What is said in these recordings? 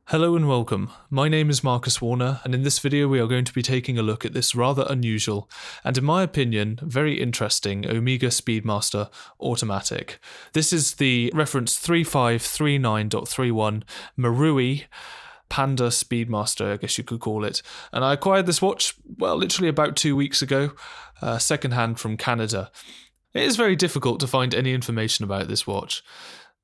Hello and welcome. My name is Marcus Warner, and in this video we are going to be taking a look at this rather unusual, and in my opinion, very interesting Omega Speedmaster automatic. This is the reference 3539.31 Marui Panda Speedmaster, I guess you could call it. And I acquired this watch, well, literally about 2 weeks ago, secondhand from Canada. It is very difficult to find any information about this watch.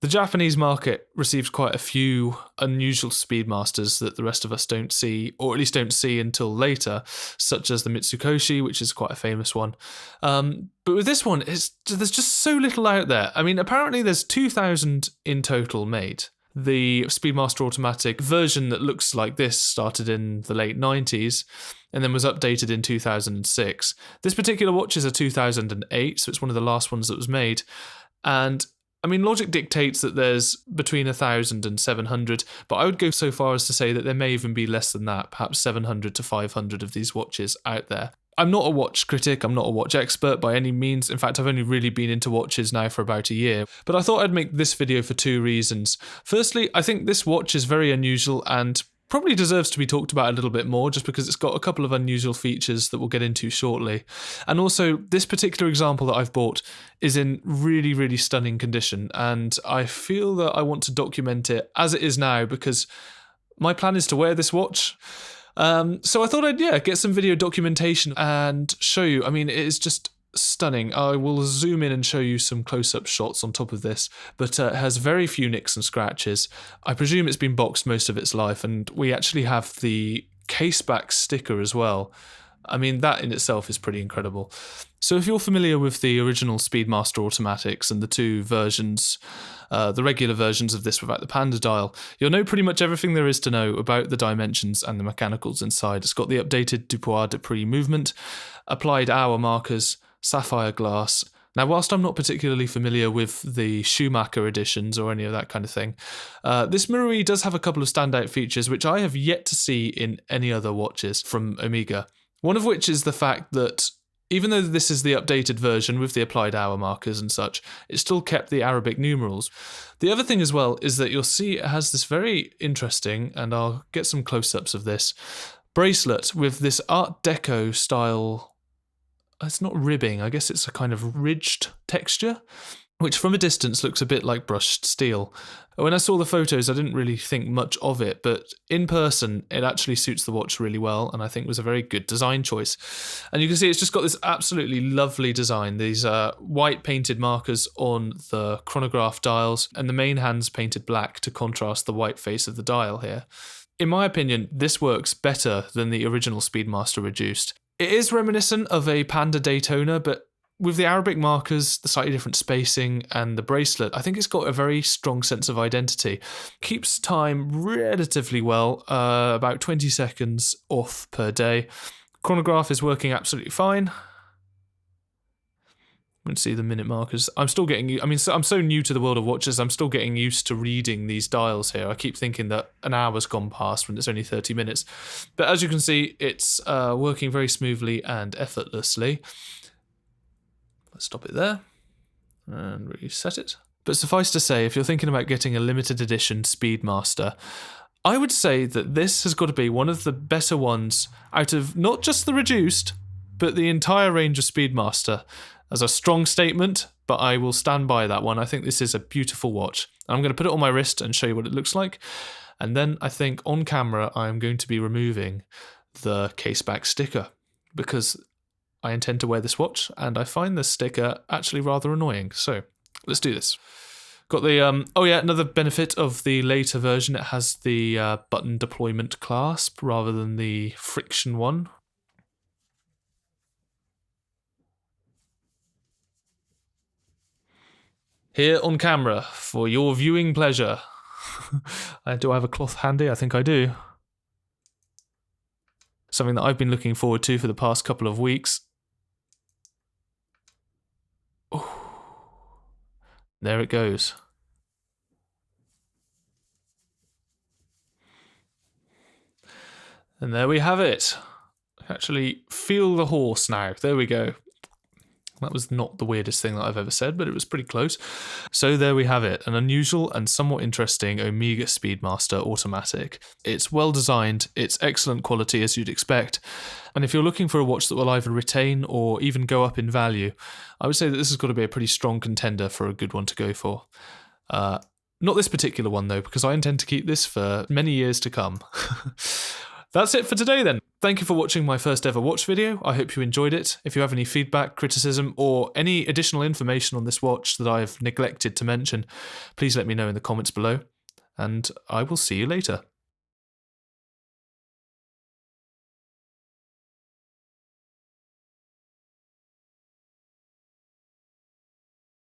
The Japanese market receives quite a few unusual Speedmasters that the rest of us don't see, or at least don't see until later, such as the Mitsukoshi, which is quite a famous one. But with this one, there's just so little out there. I mean, apparently there's 2,000 in total made. The Speedmaster automatic version that looks like this started in the late 90s and then was updated in 2006. This particular watch is a 2008, so it's one of the last ones that was made. And I mean, logic dictates that there's between 1,000 and 700, but I would go so far as to say that there may even be less than that, perhaps 700 to 500 of these watches out there. I'm not a watch critic, I'm not a watch expert by any means. In fact, I've only really been into watches now for about a year, but I thought I'd make this video for two reasons. Firstly, I think this watch is very unusual and probably deserves to be talked about a little bit more just because it's got a couple of unusual features that we'll get into shortly. And also, this particular example that I've bought is in really, really stunning condition, and I feel that I want to document it as it is now because my plan is to wear this watch. So I thought I'd get some video documentation and show you. I mean, it is just stunning. I will zoom in and show you some close-up shots on top of this, but it has very few nicks and scratches. I presume it's been boxed most of its life, and we actually have the caseback sticker as well. I mean, that in itself is pretty incredible. So if you're familiar with the original Speedmaster automatics and the two versions, the regular versions of this without the Panda dial, you'll know pretty much everything there is to know about the dimensions and the mechanicals inside. It's got the updated Dupois-Dupree movement, applied hour markers, sapphire glass. Now, whilst I'm not particularly familiar with the Schumacher editions or any of that kind of thing, this Marui does have a couple of standout features which I have yet to see in any other watches from Omega. One of which is the fact that even though this is the updated version with the applied hour markers and such, it still kept the Arabic numerals. The other thing as well is that you'll see it has this very interesting, and I'll get some close-ups of this, bracelet with this Art Deco style. It's not ribbing, I guess it's a kind of ridged texture, which from a distance looks a bit like brushed steel. When I saw the photos, I didn't really think much of it, but in person, it actually suits the watch really well, and I think was a very good design choice. And you can see it's just got this absolutely lovely design, these white painted markers on the chronograph dials, and the main hands painted black to contrast the white face of the dial here. In my opinion, this works better than the original Speedmaster reduced. It is reminiscent of a Panda Daytona, but with the Arabic markers, the slightly different spacing, and the bracelet, I think it's got a very strong sense of identity. Keeps time relatively well, about 20 seconds off per day. Chronograph is working absolutely fine. Let's see the minute markers. I'm still getting, I'm so new to the world of watches, I'm still getting used to reading these dials here. I keep thinking that an hour's gone past when it's only 30 minutes. But as you can see, it's working very smoothly and effortlessly. Let's stop it there and reset it. But suffice to say, if you're thinking about getting a limited edition Speedmaster, I would say that this has got to be one of the better ones out of not just the reduced, but the entire range of Speedmaster. As a strong statement, but I will stand by that one. I think this is a beautiful watch. I'm going to put it on my wrist and show you what it looks like. And then I think on camera, I'm going to be removing the caseback sticker because I intend to wear this watch and I find this sticker actually rather annoying. So let's do this. Got the, another benefit of the later version, it has the button deployment clasp rather than the friction one. Here on camera for your viewing pleasure. Do I have a cloth handy? I think I do. Something that I've been looking forward to for the past couple of weeks. Oh, there it goes. And there we have it. Actually, feel the horse now. There we go. That was not the weirdest thing that I've ever said, but it was pretty close. So there we have it, an unusual and somewhat interesting Omega Speedmaster automatic. It's well designed, it's excellent quality as you'd expect, and if you're looking for a watch that will either retain or even go up in value, I would say that this has got to be a pretty strong contender for a good one to go for. Not this particular one though, because I intend to keep this for many years to come. That's it for today then. Thank you for watching my first ever watch video. I hope you enjoyed it. If you have any feedback, criticism, or any additional information on this watch that I've neglected to mention, please let me know in the comments below, and I will see you later.